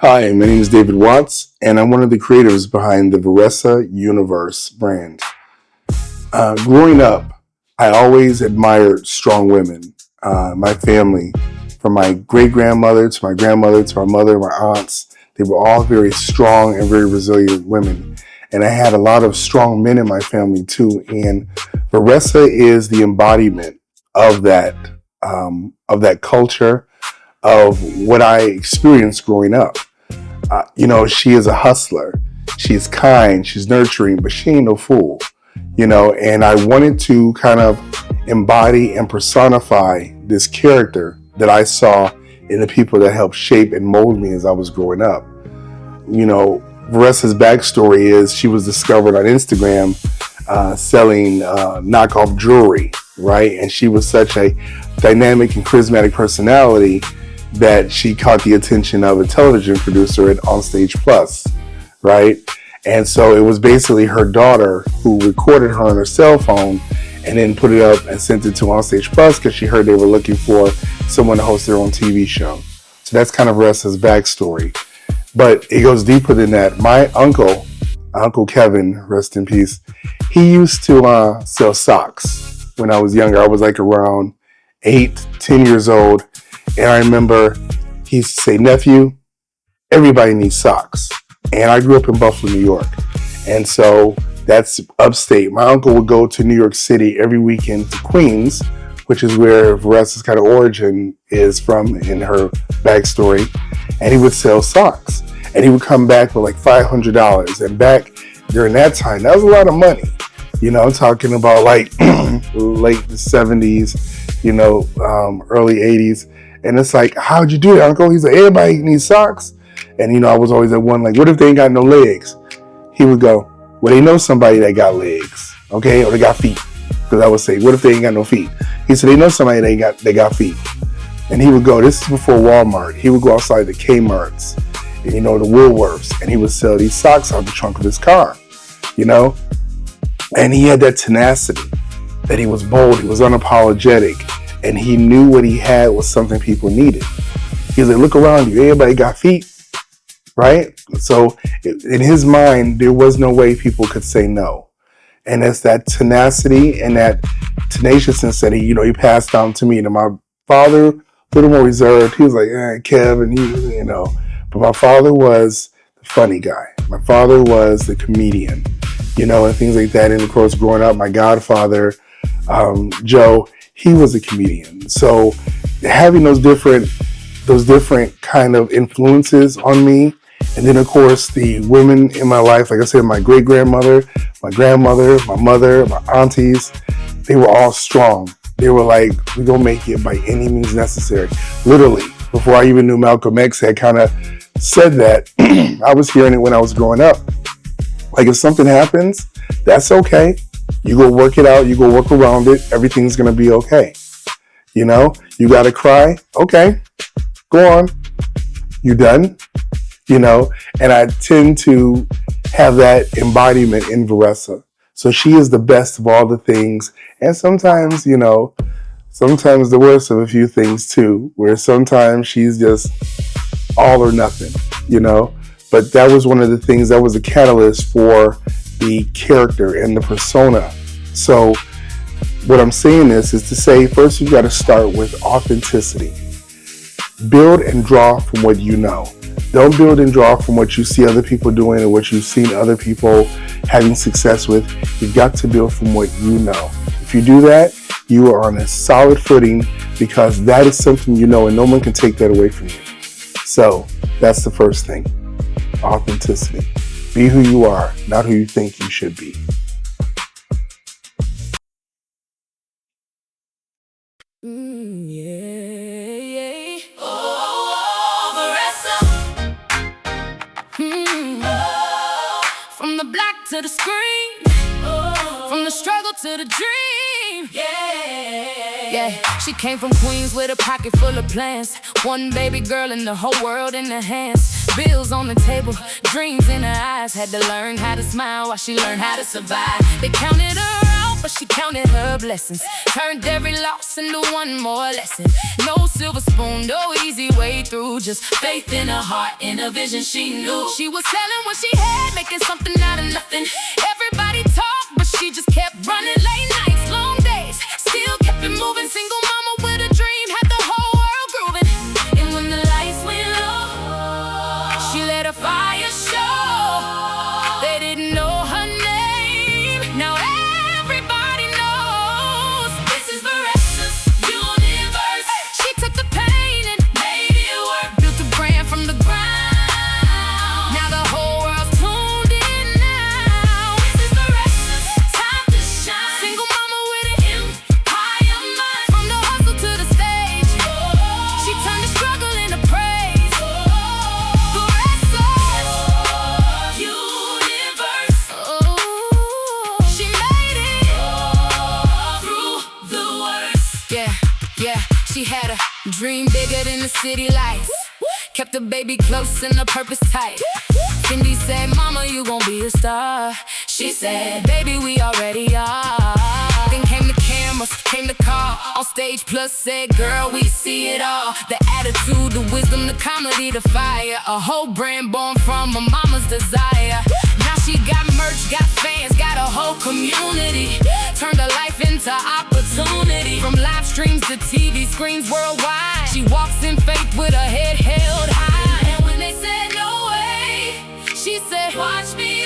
Hi, my name is David Watts, and I'm one of the creators behind the VERRESSA Universe brand. Growing up, I always admired strong women. My family, from my great-grandmother to my grandmother to my mother, my aunts, they were all very strong and very resilient women. And I had a lot of strong men in my family too. And VERRESSA is the embodiment of that culture, of what I experienced growing up. She is a hustler. She's kind, she's nurturing, but she ain't no fool. And I wanted to kind of embody and personify this character that I saw in the people that helped shape and mold me as I was growing up. Veressa's backstory is she was discovered on Instagram selling knockoff jewelry, right? And she was such a dynamic and charismatic personality that she caught the attention of a television producer at Onstage Plus, right? And so it was basically her daughter who recorded her on her cell phone and then put it up and sent it to Onstage Plus because she heard they were looking for someone to host their own TV show. So that's kind of Veressa's backstory. But it goes deeper than that. My Uncle Kevin, rest in peace, he used to sell socks when I was younger. I was like around 8-10 years old. And I remember he used to say, "Nephew, everybody needs socks." And I grew up in Buffalo, New York. And so that's upstate. My uncle would go to New York City every weekend to Queens, which is where Veressa's kind of origin is from in her backstory. And he would sell socks. And he would come back with like $500. And back during that time, that was a lot of money. I'm talking about like late the 70s, early 80s. And it's like, "How'd you do that, Uncle?" He's like, "Everybody needs socks." And, I was always at one, like, "What if they ain't got no legs?" He would go, "Well, they know somebody that got legs, okay? Or they got feet." Because I would say, "What if they ain't got no feet?" He said, "They know somebody that got feet." And he would go, this is before Walmart. He would go outside the Kmart's, and, the Woolworths, and he would sell these socks out the trunk of his car, And he had that tenacity, that he was bold, he was unapologetic. And he knew what he had was something people needed. He was like, "Look around you, everybody got feet," right? So in his mind, there was no way people could say no. And it's that tenacity and that tenaciousness that he passed down to me. And my father, a little more reserved. He was like, Kevin, But my father was the funny guy. My father was the comedian, and things like that. And of course, growing up, my godfather, Joe, he was a comedian. So having those different kind of influences on me. And then of course the women in my life, like I said, my great-grandmother, my grandmother, my mother, my aunties, they were all strong. They were like, "We're gonna make it by any means necessary." Literally, before I even knew Malcolm X had kind of said that, I was hearing it when I was growing up. Like, if something happens, that's okay. You go work it out. You go work around it. Everything's going to be okay. You got to cry. Okay, go on. You done? And I tend to have that embodiment in Veressa. So she is the best of all the things. And sometimes, sometimes the worst of a few things too, where sometimes she's just all or nothing, But that was one of the things that was a catalyst for the character and the persona. So what I'm saying is to say, first you got to start with authenticity. Build and draw from what you know. Don't build and draw from what you see other people doing or what you've seen other people having success with. You've got to build from what you know. If you do that, you are on a solid footing because that is something and no one can take that away from you. So that's the first thing. Authenticity. Be who you are, not who you think you should be. Yeah. Oh, Veressa. Oh. From the black to the screen. Oh. From the struggle to the dream. Yeah. She came from Queens with a pocket full of plans. One baby girl and the whole world in her hands. Bills on the table, dreams in her eyes. Had to learn how to smile while she learned how to survive. They counted her out but she counted her blessings. Turned every loss into one more lesson. No silver spoon, no easy way through. Just faith in her heart, in a vision she knew. She was selling what she had, making something out of nothing. Everybody talked, but she just kept running. Late nights, long days, still kept it moving. Single mama with a dream, had the whole world grooving. And when the lights went low, she let her fire show. They didn't know her name, now everybody knows. This is Verressa's universe. She took the pain and made it work. Built a brand from the ground. Now the whole world's tuned in now. This is Verressa's time to shine. Single mama with an empire mind. From the hustle to the stage, she turned the struggle into praise. Verressa's universe. She made it through the worst. Yeah, she had a dream bigger than the city lights. Kept the baby close and the purpose tight. Cindy said, mama, you gon' be a star. She said, baby, we already are. Then came the cameras, came the car. On stage plus said, girl, we see it all. The attitude, the wisdom, the comedy, the fire. A whole brand born from a mama's desire. Now she got merch, got fans, got a whole community. Turned her life into opportunity. From live streams to TV screens worldwide, she walks in faith with her head held high. And when they said no way, she said, watch me